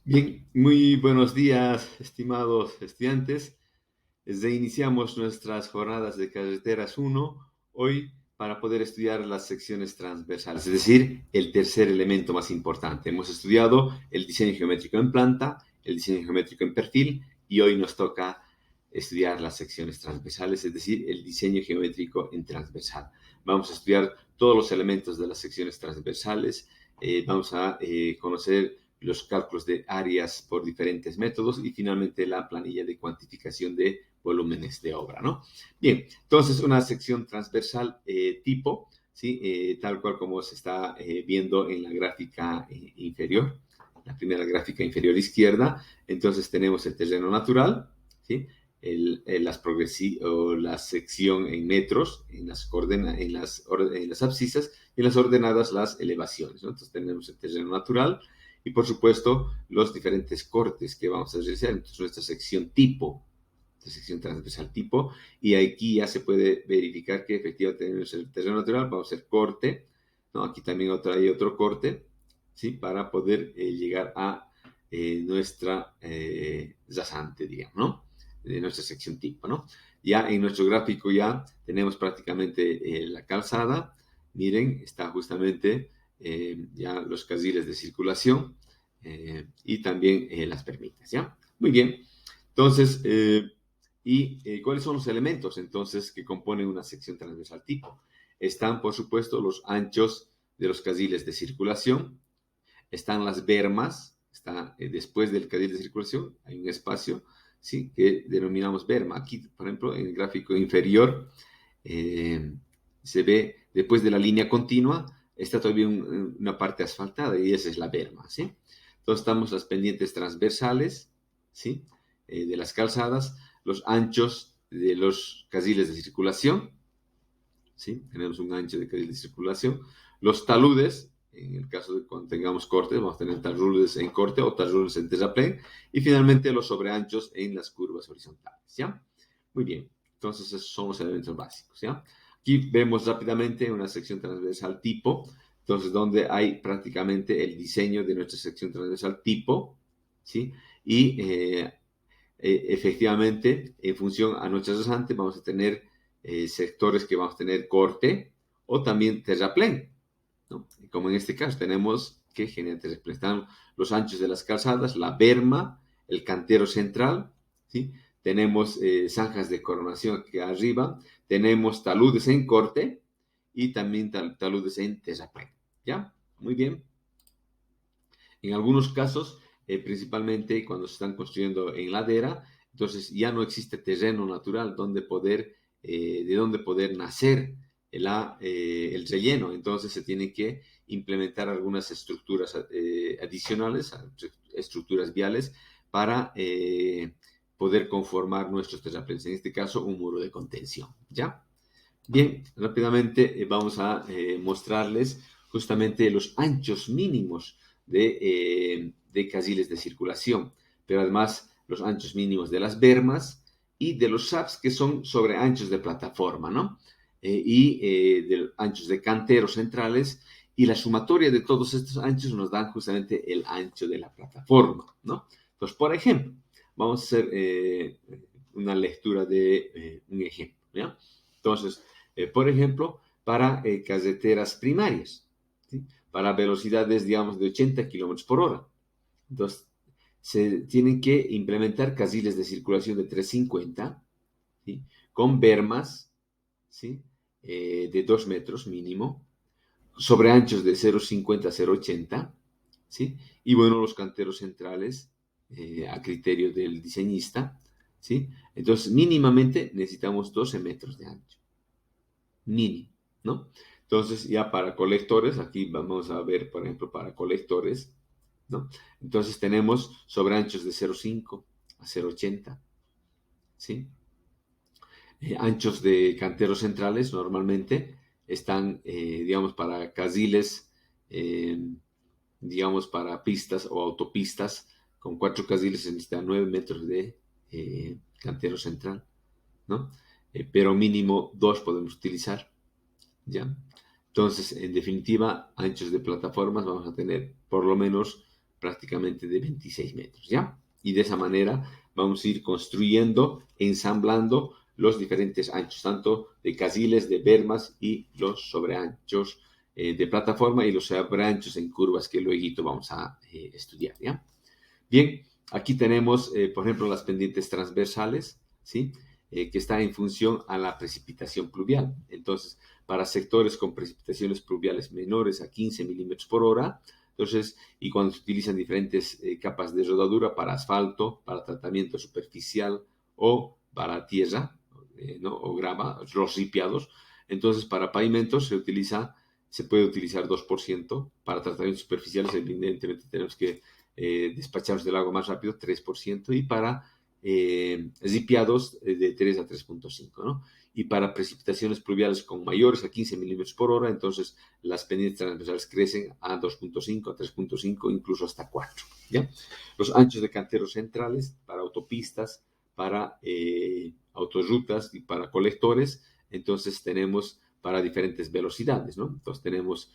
Bien, muy buenos días, estimados estudiantes. Iniciamos nuestras jornadas de carreteras 1 hoy para poder estudiar las secciones transversales, es decir, el tercer elemento más importante. Hemos estudiado el diseño geométrico en planta, el diseño geométrico en perfil y hoy nos toca estudiar las secciones transversales, es decir, el diseño geométrico en transversal. Vamos a estudiar todos los elementos de las secciones transversales, vamos a conocer los cálculos de áreas por diferentes métodos y finalmente la planilla de cuantificación de volúmenes de obra, ¿no? Bien, entonces una sección transversal tipo, ¿sí? Tal cual como se está viendo en la gráfica inferior, la primera gráfica inferior izquierda. Entonces tenemos el terreno natural, ¿sí? La sección en metros, en las abscisas, y en las ordenadas las elevaciones, ¿no? Entonces tenemos el terreno natural y por supuesto los diferentes cortes que vamos a realizar. Entonces nuestra sección tipo, la sección transversal tipo, y aquí ya se puede verificar que efectivamente tenemos el terreno natural. Vamos a hacer corte, ¿no? Aquí también hay otro corte, ¿sí? Para poder llegar a nuestra rasante, digamos, ¿no? De nuestra sección tipo, ¿no? Ya en nuestro gráfico ya tenemos prácticamente la calzada. Miren, está justamente ya los carriles de circulación y también las permitas, ¿ya? Muy bien. Entonces, ¿cuáles son los elementos entonces que componen una sección transversal tipo? Están, por supuesto, los anchos de los carriles de circulación, están las bermas, está después del carril de circulación, hay un espacio, ¿sí? Que denominamos berma. Aquí, por ejemplo, en el gráfico inferior se ve después de la línea continua, está todavía una parte asfaltada y esa es la berma, ¿sí? Entonces estamos las pendientes transversales, ¿sí? De las calzadas, los anchos de los carriles de circulación, ¿sí? Tenemos un ancho de carril de circulación, los taludes, en el caso de cuando tengamos cortes, vamos a tener taludes en corte o taludes en terraplén, y finalmente los sobreanchos en las curvas horizontales, ¿ya? Muy bien, entonces esos son los elementos básicos, ¿ya? Aquí vemos rápidamente una sección transversal tipo, entonces donde hay prácticamente el diseño de nuestra sección transversal tipo, ¿sí? Y efectivamente, en función a nuestra rasante, vamos a tener sectores que vamos a tener corte o también terraplén, ¿no? Como en este caso tenemos que generar terraplén. Están los anchos de las calzadas, la berma, el cantero central, ¿sí? Tenemos zanjas de coronación aquí arriba, tenemos taludes en corte y también taludes en terraplén, ¿ya? Muy bien. En algunos casos, principalmente cuando se están construyendo en ladera, entonces ya no existe terreno natural de donde poder nacer el relleno. Entonces se tienen que implementar algunas estructuras adicionales, estructuras viales, para poder conformar nuestros terraplenes. En este caso, un muro de contención, ¿ya? Bien, rápidamente vamos a mostrarles justamente los anchos mínimos de carriles de circulación, pero además los anchos mínimos de las bermas y de los SAPs, que son sobre anchos de plataforma, ¿no? De anchos de canteros centrales, y la sumatoria de todos estos anchos nos dan justamente el ancho de la plataforma, ¿no? Entonces, por ejemplo, vamos a hacer una lectura de un ejemplo, ¿ya? Entonces, por ejemplo, para carreteras primarias, ¿sí? Para velocidades, digamos, de 80 kilómetros por hora. Entonces, se tienen que implementar carriles de circulación de 350, ¿sí? Con bermas, ¿sí? De 2 metros mínimo, sobre anchos de 0,50 a 0,80, ¿sí? Y bueno, los canteros centrales, a criterio del diseñista, ¿sí? Entonces, mínimamente necesitamos 12 metros de ancho mínimo, ¿no? Entonces, ya para colectores, aquí vamos a ver, por ejemplo, para colectores, ¿no? Entonces tenemos sobreanchos de 0,5 a 0,80, ¿sí? Anchos de canteros centrales normalmente están, digamos, para carriles, eh, digamos, para pistas o autopistas, con 4 carriles se necesitan 9 metros de cantero central, ¿no? Pero mínimo 2 podemos utilizar. ¿Ya? Entonces, en definitiva, anchos de plataformas vamos a tener por lo menos prácticamente de 26 metros, ¿ya? Y de esa manera vamos a ir construyendo, ensamblando los diferentes anchos, tanto de casiles, de bermas y los sobreanchos de plataforma y los sobreanchos en curvas que luego vamos a estudiar, ¿ya? Bien, aquí tenemos, por ejemplo, las pendientes transversales, ¿sí? Que está en función a la precipitación pluvial. Entonces, para sectores con precipitaciones pluviales menores a 15 milímetros por hora, entonces, y cuando se utilizan diferentes capas de rodadura para asfalto, para tratamiento superficial o para tierra, ¿no? O grava, los ripiados, entonces para pavimentos se puede utilizar 2%, para tratamientos superficiales, evidentemente tenemos que despacharlos del agua más rápido, 3%, y para ripiados de 3 a 3.5, ¿no? Y para precipitaciones pluviales con mayores a 15 milímetros por hora, entonces las pendientes transversales crecen a 2.5, a 3.5, incluso hasta 4, ¿ya? Los anchos de canteros centrales para autopistas, para autorrutas y para colectores, entonces tenemos para diferentes velocidades, ¿no? Entonces tenemos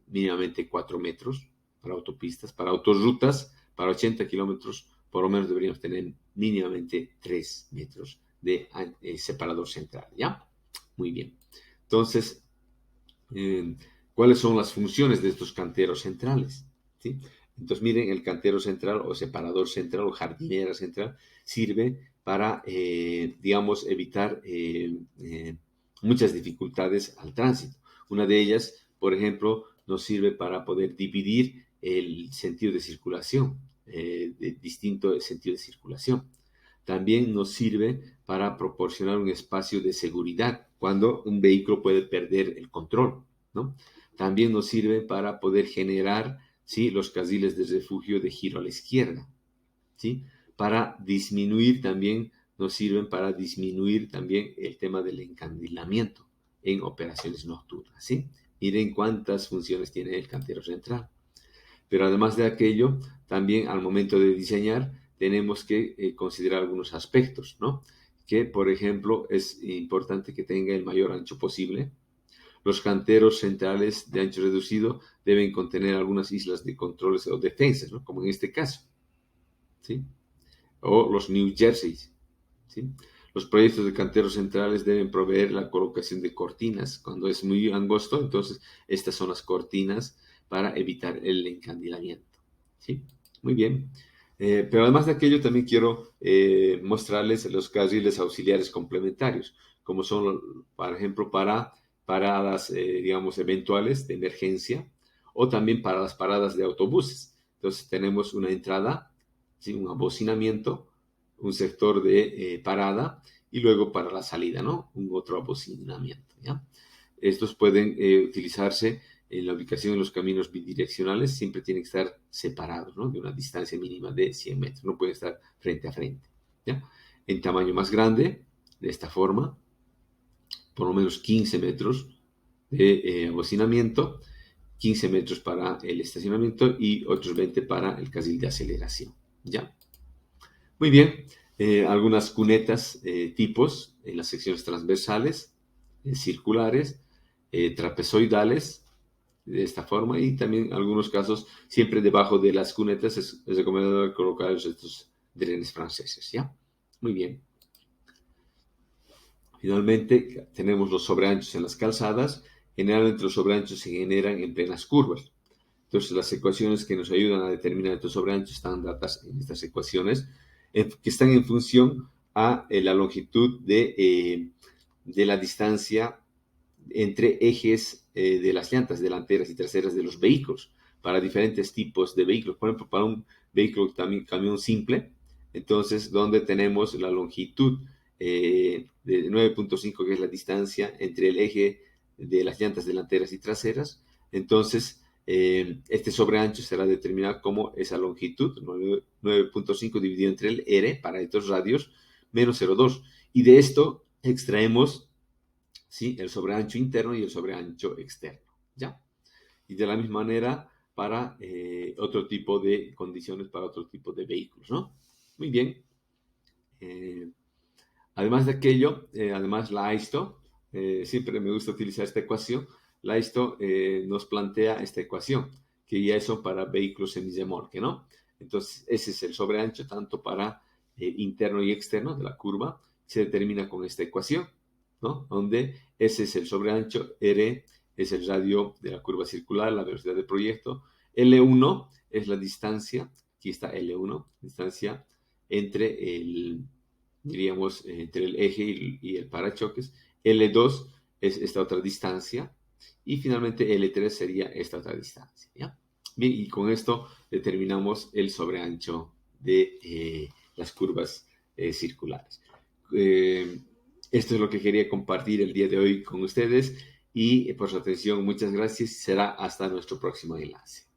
mínimamente 4 metros para autopistas, para autorrutas, para 80 kilómetros, por lo menos deberíamos tener mínimamente 3 metros de separador central, ¿ya? Muy bien. Entonces, ¿cuáles son las funciones de estos canteros centrales? ¿Sí? Entonces, miren, el cantero central o separador central o jardinera central sirve para, digamos, evitar muchas dificultades al tránsito. Una de ellas, por ejemplo, nos sirve para poder dividir el sentido de circulación, de distinto sentido de circulación. También nos sirve para proporcionar un espacio de seguridad cuando un vehículo puede perder el control, ¿no? También nos sirve para poder generar, ¿sí?, los carriles de refugio de giro a la izquierda, ¿sí? Para disminuir también, nos sirven para disminuir también el tema del encandilamiento en operaciones nocturnas, ¿sí? Miren cuántas funciones tiene el cantero central. Pero además de aquello, también al momento de diseñar, tenemos que considerar algunos aspectos, ¿no? Que, por ejemplo, es importante que tenga el mayor ancho posible. Los canteros centrales de ancho reducido deben contener algunas islas de controles o defensas, ¿no? Como en este caso, ¿sí? O los New Jersey, ¿sí? Los proyectos de canteros centrales deben proveer la colocación de cortinas. Cuando es muy angosto, entonces estas son las cortinas para evitar el encandilamiento, ¿sí? Muy bien. Pero además de aquello, también quiero mostrarles los carriles auxiliares complementarios, como son, por ejemplo, para paradas, digamos, eventuales de emergencia, o también para las paradas de autobuses. Entonces tenemos una entrada, ¿sí?, un abocinamiento, un sector de parada, y luego para la salida, ¿no?, un otro abocinamiento, ¿ya? Estos pueden utilizarse en la ubicación de los caminos bidireccionales, siempre tienen que estar separados, ¿no?, de una distancia mínima de 100 metros, no pueden estar frente a frente, ¿ya? En tamaño más grande, de esta forma, por lo menos 15 metros de abocinamiento, 15 metros para el estacionamiento y otros 20 para el carril de aceleración, ¿ya? Muy bien, algunas cunetas tipos en las secciones transversales, circulares, trapezoidales, de esta forma, y también algunos casos, siempre debajo de las cunetas es recomendable colocar estos drenes franceses, ¿ya? Muy bien. Finalmente, tenemos los sobreanchos en las calzadas. Generalmente los sobreanchos se generan en plenas curvas. Entonces, las ecuaciones que nos ayudan a determinar estos sobreanchos están dadas en estas ecuaciones, que están en función a la longitud de la distancia entre ejes de las llantas delanteras y traseras de los vehículos, para diferentes tipos de vehículos. Por ejemplo, para un vehículo también camión simple, entonces, donde tenemos la longitud de 9.5, que es la distancia entre el eje de las llantas delanteras y traseras, entonces este sobreancho será determinado como esa longitud, 9.5 dividido entre el R para estos radios, menos 0,2. Y de esto extraemos, ¿sí?, el sobreancho interno y el sobreancho externo, ¿ya? Y de la misma manera para otro tipo de condiciones, para otro tipo de vehículos, ¿no? Muy bien. Además de aquello, además la AISTO, siempre me gusta utilizar esta ecuación. La AISTO nos plantea esta ecuación, que ya son para vehículos semirremolque, ¿no? Entonces, ese es el sobreancho tanto para interno y externo de la curva. Se determina con esta ecuación, ¿no? Donde ese es el sobreancho, R es el radio de la curva circular, la velocidad del proyecto. L1 es la distancia, aquí está L1, distancia entre diríamos, entre el eje y el parachoques. L2 es esta otra distancia. Y finalmente L3 sería esta otra distancia, ¿ya? Bien, y con esto determinamos el sobreancho de las curvas circulares. Esto es lo que quería compartir el día de hoy con ustedes y por su atención, muchas gracias. Será hasta nuestro próximo enlace.